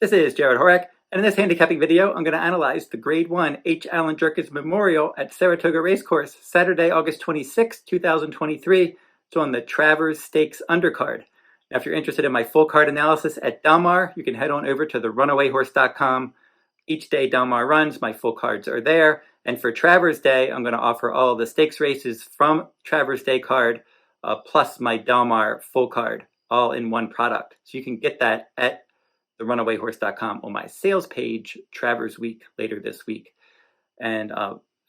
This is Jarrod Horak, and in this handicapping video, I'm going to analyze the Grade 1 H. Allen Jerkens Memorial at Saratoga Race Course, Saturday, August 26, 2023. It's on the Travers Stakes undercard. Now, if you're interested in my full card analysis at Del Mar, you can head on over to the runawayhorse.com. Each day Del Mar runs, my full cards are there. And for Travers Day, I'm going to offer all of the stakes races from Travers Day card, plus my Del Mar full card, all in one product. So you can get that at runawayhorse.com on my sales page, Travers Week, later this week. And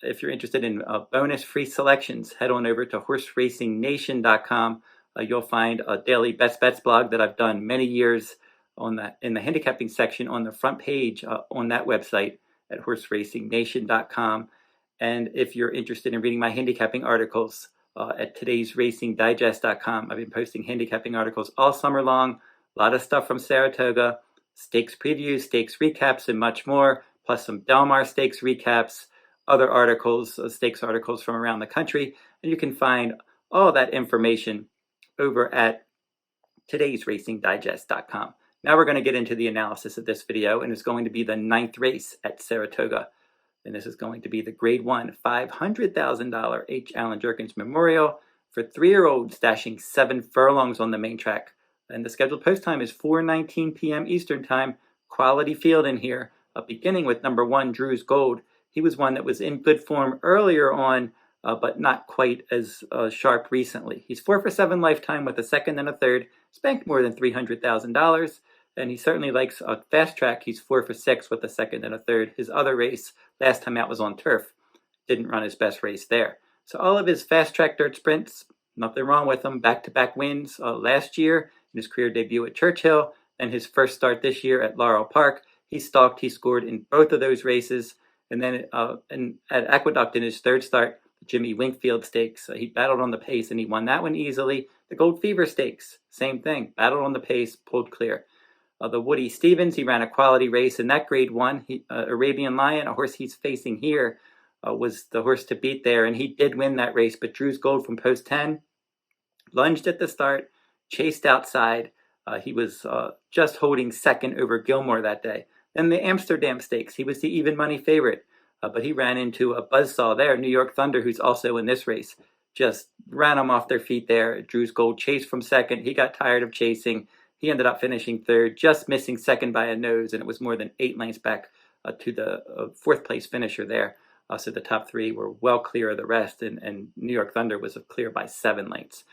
if you're interested in bonus free selections, head on over to horseracing.nation.com. You'll find a daily best bets blog that I've done many years on that in the handicapping section on the front page on that website at horseracing.nation.com. And if you're interested in reading my handicapping articles at todaysracingdigest.com, I've been posting handicapping articles all summer long. A lot of stuff from Saratoga, stakes previews, stakes recaps, and much more, plus some Del Mar stakes recaps, other articles, stakes articles from around the country. And you can find all that information over at todaysracingdigest.com. Now we're going to get into the analysis of this video, and it's going to be the 9th race at Saratoga. And this is going to be the Grade 1 $500,000 H. Allen Jerkens Memorial for 3-year-olds dashing 7 furlongs on the main track. And the scheduled post time is 4:19 p.m. Eastern Time. Quality field in here, beginning with number 1, Drew's Gold. He was one that was in good form earlier on, but not quite as sharp recently. He's 4 for 7 lifetime with a second and a third. Spanked more than $300,000. And he certainly likes a fast track. He's 4 for 6 with a second and a third. His other race, last time out, was on turf. Didn't run his best race there. So all of his fast track dirt sprints, nothing wrong with them. Back-to-back wins last year in his career debut at Churchill, and his first start this year at Laurel Park. He stalked, he scored in both of those races. And then at Aqueduct in his third start, the Jimmy Winkfield Stakes, he battled on the pace and he won that one easily. The Gold Fever Stakes, same thing, battled on the pace, pulled clear. The Woody Stevens, he ran a quality race in that Grade 1. Arabian Lion, a horse he's facing here, was the horse to beat there, and he did win that race. But Drew's Gold from post 10 lunged at the start, chased outside. He was just holding second over Gilmore that day. Then the Amsterdam Stakes, he was the even money favorite, but he ran into a buzzsaw there. New York Thunder, who's also in this race, just ran them off their feet there. Drew's Gold chased from second. He got tired of chasing. He ended up finishing third, just missing second by a nose, and it was more than 8 lengths back to the fourth place finisher there. So the top 3 were well clear of the rest, and New York Thunder was clear by 7 lengths.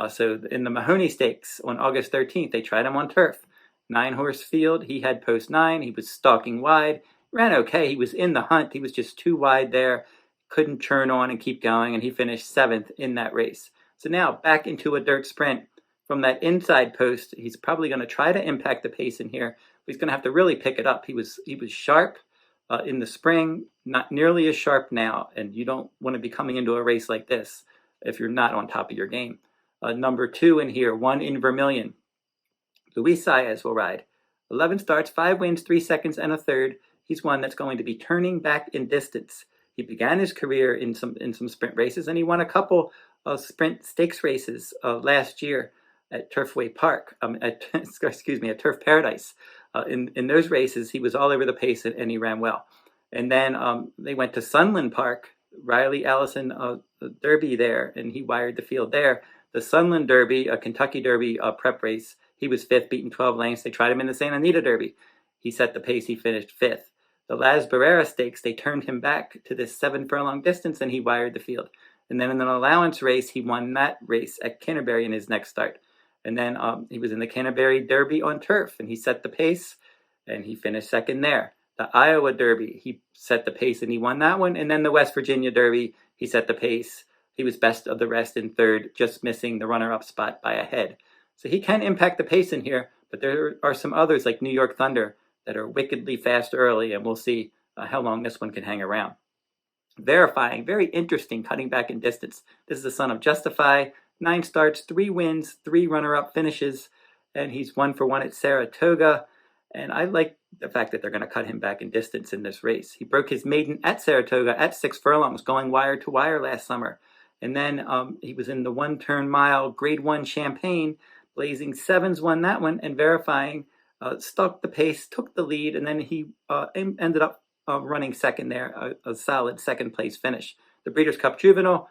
So in the Mahoney Stakes on August 13th, they tried him on turf. 9-horse field. He had post 9. He was stalking wide. Ran okay. He was in the hunt. He was just too wide there. Couldn't churn on and keep going, and he finished 7th in that race. So now back into a dirt sprint. From that inside post, he's probably going to try to impact the pace in here. He's going to have to really pick it up. He was sharp in the spring, not nearly as sharp now, and you don't want to be coming into a race like this if you're not on top of your game. Number 2 in here, 1 in Vermillion. Luis Saez will ride. 11 starts, 5 wins, 3 seconds, and a third. He's one that's going to be turning back in distance. He began his career in some sprint races, and he won a couple of sprint stakes races last year at Turfway Park. At Turf Paradise. In those races, he was all over the pace and he ran well. And then they went to Sunland Park, Riley Allison Derby there, and he wired the field there. The Sunland Derby, a Kentucky Derby prep race, he was 5th, beaten 12 lengths. They tried him in the Santa Anita Derby. He set the pace, he finished 5th. The Las Barreras Stakes, they turned him back to this 7 furlong distance, and he wired the field. And then in an allowance race, he won that race at Canterbury in his next start. And then he was in the Canterbury Derby on turf, and he set the pace, and he finished 2nd there. The Iowa Derby, he set the pace, and he won that one. And then the West Virginia Derby, he set the pace. He was best of the rest in 3rd, just missing the runner-up spot by a head. So he can impact the pace in here, but there are some others like New York Thunder that are wickedly fast early, and we'll see how long this one can hang around. Verifying, very interesting, cutting back in distance. This is the son of Justify. 9 starts, 3 wins, 3 runner-up finishes, and he's 1 for 1 at Saratoga. And I like the fact that they're going to cut him back in distance in this race. He broke his maiden at Saratoga at 6 furlongs, going wire to wire last summer. And then he was in the 1-turn mile Grade 1 Champagne. Blazing Sevens won that one, and Verifying stalked the pace, took the lead, and then he ended up running second there, a solid second place finish. The Breeders' Cup Juvenile,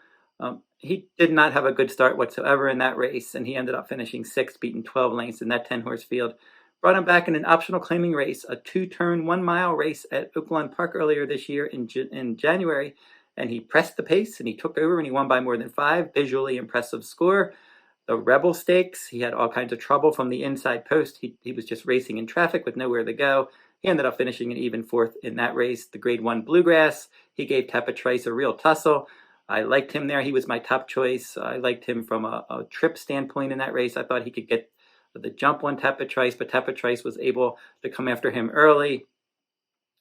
he did not have a good start whatsoever in that race, and he ended up finishing sixth, beating 12 lengths in that 10-horse field. Brought him back in an optional claiming race, a 2-turn, 1-mile race at Oaklawn Park earlier this year in January, and he pressed the pace, and he took over, and he won by more than 5, visually impressive score. The Rebel Stakes, he had all kinds of trouble from the inside post. He was just racing in traffic with nowhere to go. He ended up finishing an even fourth in that race. The Grade 1 Bluegrass, he gave Tepetrace a real tussle. I liked him there. He was my top choice. I liked him from a trip standpoint in that race. I thought he could get the jump on Tepetrace, but Tepetrace was able to come after him early.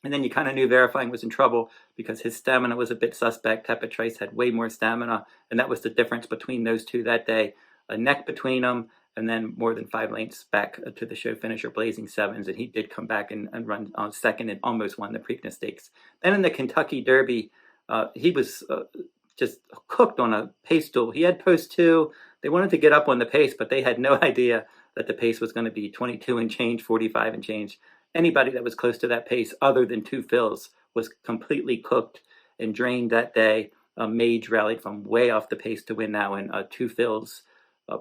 And then you kind of knew Verifying was in trouble because his stamina was a bit suspect. Tepetrace had way more stamina, and that was the difference between those two that day. A neck between them, and then more than 5 lengths back to the show finisher, Blazing Sevens, and he did come back and run on second and almost won the Preakness Stakes. Then in the Kentucky Derby, he was just cooked on a pace duel. He had post 2. They wanted to get up on the pace, but they had no idea that the pace was going to be 22 and change, 45 and change. Anybody that was close to that pace other than 2 fills was completely cooked and drained that day. Mage rallied from way off the pace to win that one. 2 fills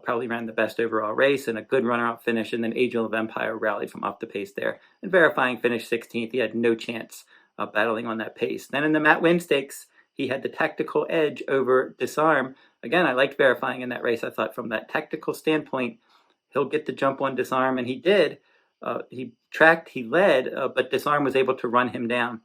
probably ran the best overall race and a good runner-up finish, and then Angel of Empire rallied from off the pace there. And Verifying finished 16th. He had no chance battling on that pace. Then in the Matt Winn Stakes, he had the tactical edge over Disarm. Again, I liked Verifying in that race. I thought from that tactical standpoint, he'll get the jump on Disarm, and he did. He tracked, he led, but Disarm was able to run him down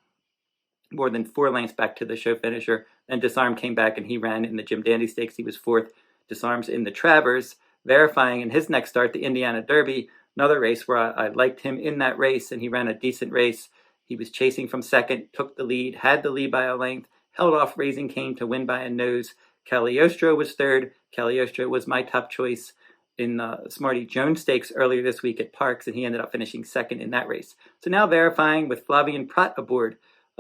more than 4 lengths back to the show finisher. Then Disarm came back and he ran in the Jim Dandy Stakes. He was 4th. Disarm's in the Travers. Verifying in his next start, the Indiana Derby, another race where I liked him in that race, and he ran a decent race. He was chasing from second, took the lead, had the lead by a length, held off Raising Cane to win by a nose. Cagliostro was 3rd. Cagliostro was my top choice in the Smarty Jones Stakes earlier this week at Parks, and he ended up finishing 2nd in that race. So now Verifying with Flavien Prat aboard,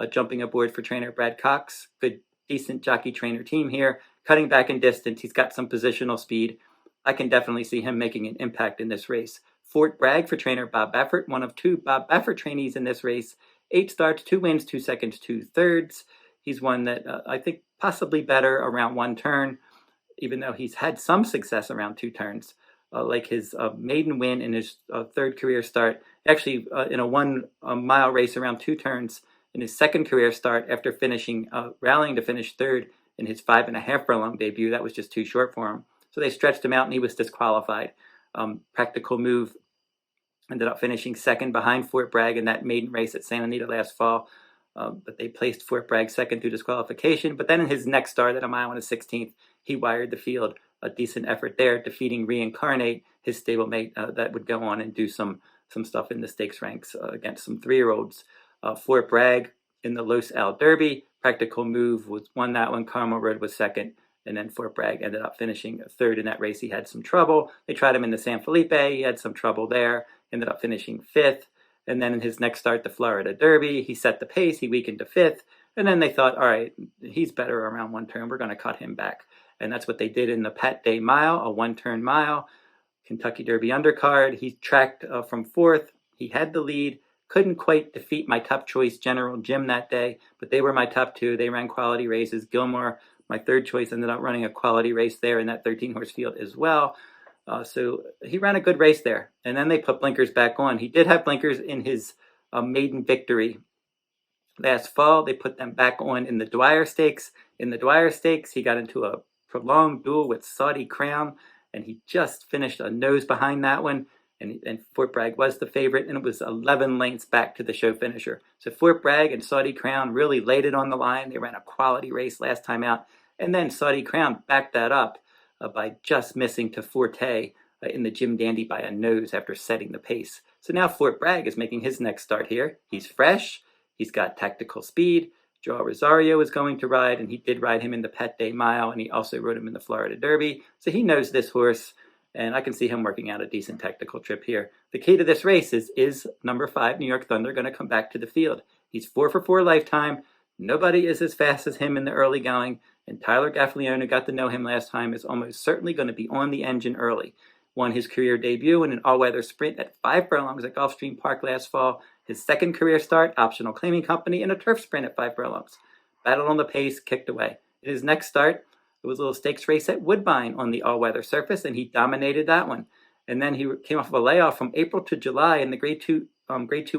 jumping aboard for trainer Brad Cox. Good, decent jockey trainer team here. Cutting back in distance, he's got some positional speed. I can definitely see him making an impact in this race. Fort Bragg for trainer Bob Baffert, one of 2 Bob Baffert trainees in this race. 8 starts, 2 wins, 2 seconds, 2 thirds. He's one that I think possibly better around 1 turn, even though he's had some success around 2 turns. Like his maiden win in his 3rd career start, actually in a 1-mile race around 2 turns in his 2nd career start after finishing, rallying to finish 3rd in his 5.5 furlong debut. That was just too short for him. So they stretched him out and he was disqualified. Practical Move ended up finishing 2nd behind Fort Bragg in that maiden race at Santa Anita last fall. But they placed Fort Bragg 2nd through disqualification. But then in his next start at a mile and a 16th, he wired the field. A decent effort there, defeating Reincarnate, his stablemate that would go on and do some stuff in the stakes ranks against some 3-year-olds. Fort Bragg in the Los Al Derby, Practical Move won that one. Carmel Road was 2nd, and then Fort Bragg ended up finishing 3rd in that race. He had some trouble. They tried him in the San Felipe. He had some trouble there. Ended up finishing 5th. And then in his next start, the Florida Derby, he set the pace. He weakened to 5th. And then they thought, all right, he's better around 1 turn. We're going to cut him back. And that's what they did in the Pat Day Mile, a 1-turn mile, Kentucky Derby undercard. He tracked from 4th. He had the lead. Couldn't quite defeat my top choice, General Jim, that day, but they were my top 2. They ran quality races. Gilmore, my 3rd choice, ended up running a quality race there in that 13-horse field as well. So he ran a good race there. And then they put blinkers back on. He did have blinkers in his maiden victory last fall. They put them back on in the Dwyer Stakes. In the Dwyer Stakes, he got into a prolonged duel with Saudi Crown, and he just finished a nose behind that one. And Fort Bragg was the favorite, and it was 11 lengths back to the show finisher. So Fort Bragg and Saudi Crown really laid it on the line. They ran a quality race last time out. And then Saudi Crown backed that up by just missing to Forte in the Jim Dandy by a nose after setting the pace. So now Fort Bragg is making his next start here. He's fresh. He's got tactical speed. Joao Rosario is going to ride, and he did ride him in the Pet Day Mile, and he also rode him in the Florida Derby. So he knows this horse, and I can see him working out a decent tactical trip here. The key to this race is number 5, New York Thunder, going to come back to the field. He's 4 for 4 lifetime. Nobody is as fast as him in the early going, and Tyler Gaffalione, who got to know him last time, is almost certainly going to be on the engine early. won his career debut in an all-weather sprint at 5 furlongs at Gulfstream Park last fall. His second career start, Optional Claiming Company, in a turf sprint at 5 furlongs. Battled on the pace, kicked away. In his next start, it was a little stakes race at Woodbine on the all-weather surface, and he dominated that one. And then he came off of a layoff from April to July in the Grade 2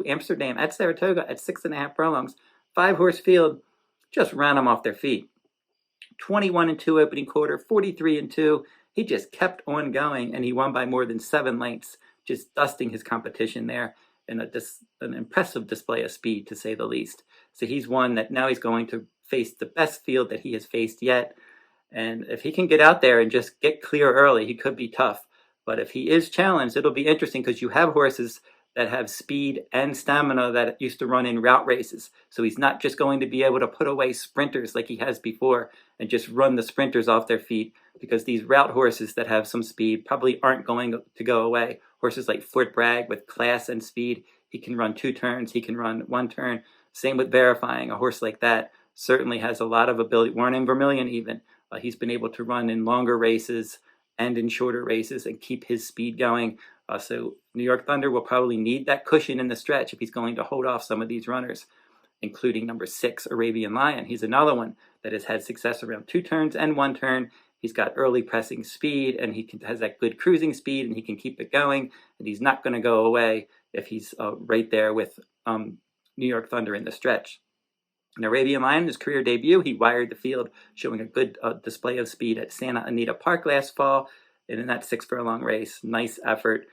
Amsterdam at Saratoga at 6.5 furlongs. 5-horse field just ran him off their feet. 21-2 opening quarter, 43-2. He just kept on going, and he won by more than 7 lengths, just dusting his competition there in an impressive display of speed, to say the least. So he's one that now he's going to face the best field that he has faced yet. And if he can get out there and just get clear early, he could be tough. But if he is challenged, it'll be interesting because you have horses that have speed and stamina that used to run in route races. So he's not just going to be able to put away sprinters like he has before and just run the sprinters off their feet, because these route horses that have some speed probably aren't going to go away. Horses like Bragg with class and speed, he can run 2 turns, he can run 1 turn. Same with Verifying. A horse like that certainly has a lot of ability. Warren Vermillion even. He's been able to run in longer races and in shorter races and keep his speed going. So New York Thunder will probably need that cushion in the stretch if he's going to hold off some of these runners, including number 6, Arabian Lion. He's another one that has had success around 2 turns and 1 turn. He's got early pressing speed, and has that good cruising speed, and he can keep it going, and he's not going to go away if he's right there with New York Thunder in the stretch. In Arabian Lion, his career debut, he wired the field, showing a good display of speed at Santa Anita Park last fall. And in that 6 furlong race, nice effort.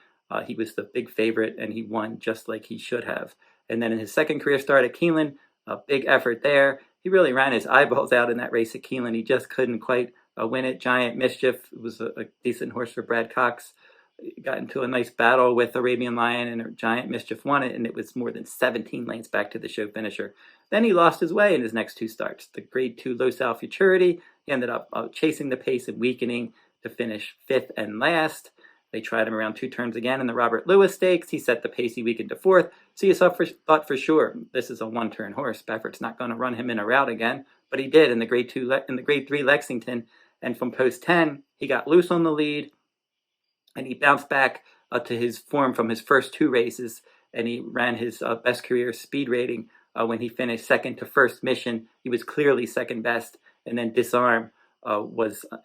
He was the big favorite, and he won just like he should have. And then in his second career start at Keeneland, a big effort there. He really ran his eyeballs out in that race at Keeneland. He just couldn't quite win it. Giant Mischief was a decent horse for Brad Cox. He got into a nice battle with Arabian Lion, and Giant Mischief won it, and it was more than 17 lengths back to the show finisher. Then he lost his way in his next 2 starts. The Grade 2 Low South Futurity, he ended up chasing the pace and weakening to finish 5th and last. They tried him around 2 turns again in the Robert Lewis Stakes. He set the pace, he weakened to 4th. So you thought for sure this is a 1-turn horse. Beffert's not going to run him in a route again, but he did in the Grade 3 Lexington. And from post 10, he got loose on the lead, and he bounced back to his form from his first 2 races, and he ran his best career speed rating when he finished second to First Mission. He was clearly second best, and then Disarm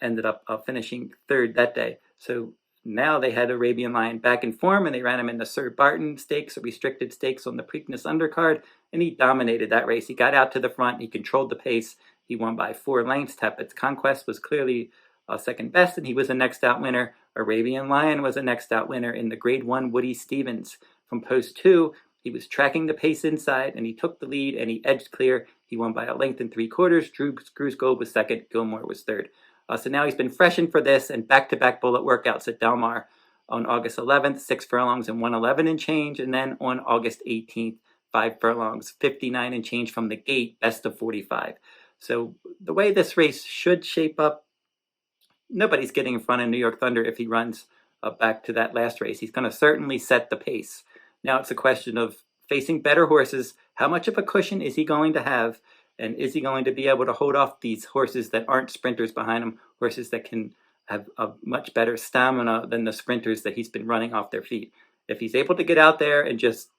ended up finishing 3rd that day. So now they had Arabian Lion back in form, and they ran him in the Sir Barton Stakes, a restricted stakes on the Preakness undercard, and he dominated that race. He got out to the front, he controlled the pace, he won by 4 lengths. Tappett's Conquest was clearly second best, and he was a next out winner. Arabian Lion was a next out winner in the Grade 1 Woody Stevens. From post 2, he was tracking the pace inside, and he took the lead, and he edged clear. He won by 1 3/4. Drew Gould was second, Gilmore was third. So now he's been freshened for this, and back-to-back bullet workouts at Del Mar on August 11th, 6 furlongs and 111 and change, and then on August 18th, 5 furlongs, 59 and change from the gate, best of 45. So the way this race should shape up, nobody's getting in front of New York Thunder if he runs back to that last race. He's going to certainly set the pace. Now it's a question of facing better horses. How much of a cushion is he going to have? And is he going to be able to hold off these horses that aren't sprinters behind him, horses that can have a much better stamina than the sprinters that he's been running off their feet? If he's able to get out there and just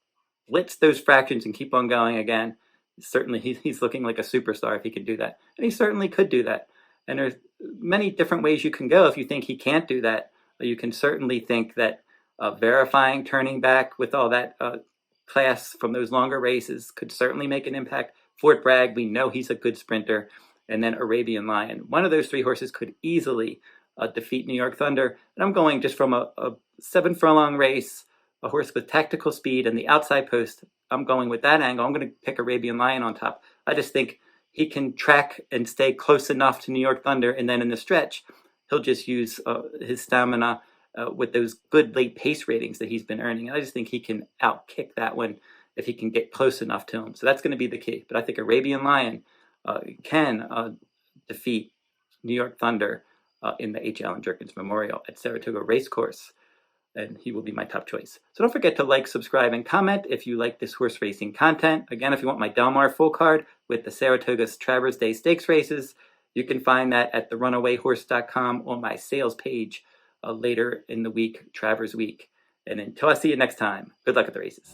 blitz those fractions and keep on going again, certainly he's looking like a superstar if he can do that. And he certainly could do that. And there's many different ways you can go if you think he can't do that. You can certainly think that Verifying, turning back with all that class from those longer races could certainly make an impact. Bragg, we know he's a good sprinter. And then Arabian Lion. One of those 3 horses could easily defeat New York Thunder. And I'm going just from a 7 furlong race, a horse with tactical speed and the outside post. I'm going with that angle. I'm going to pick Arabian Lion on top. I just think he can track and stay close enough to New York Thunder, and then in the stretch, he'll just use his stamina with those good late pace ratings that he's been earning. I just think he can outkick that one if he can get close enough to him. So that's going to be the key. But I think Arabian Lion can defeat New York Thunder in the H. Allen Jerkens Memorial at Saratoga Race Course, and he will be my top choice. So don't forget to like, subscribe, and comment if you like this horse racing content. Again, if you want my Del Mar full card with the Saratoga's Travers Day Stakes races, you can find that at therunawayhorse.com on my sales page later in the week, Travers Week. And until I see you next time, good luck at the races.